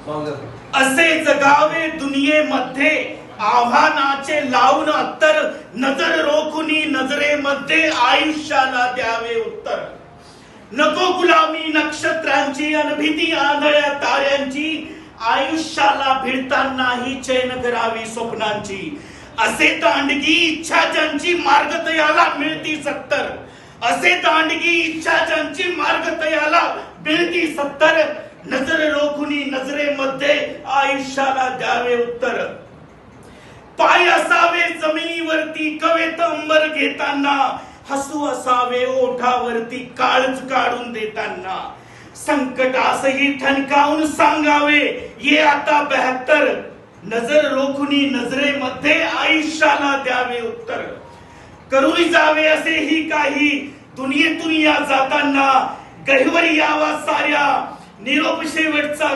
असे जगावे दुनियेमध्ये आव्हानाचे लावून अत्तर नजर रोखुनी नजरेमध्ये आयुष्याला द्यावे उत्तर नको गुलामी नक्षत्रांची अनभिती आंधळ्या ताऱ्यांची आयुष्याला भिडतानाही चैन करावी स्वप्नांची असे दांडगी इच्छा ज्यांची मार्ग तयाला मिळती सत्तर असे दांडगी इच्छा ज्यांची मार्ग तयाला मिळती सत्तर नजर रोखुनी नजरेमध्ये आयुष्याला द्यावे उत्तर पाय असावे जमिनीवरती कवेत अंबर घेताना हसू असावे ओठावरती काळज काढून देताना संकटासही ठणकावून सांगावे ये आता 72 नजर रोखुनी नजरेमध्ये आयुष्याला द्यावे उत्तर करून जावे असेही काही दुनियेतून या जाताना गहिवर यावा साऱ्या निरोप शेवटचा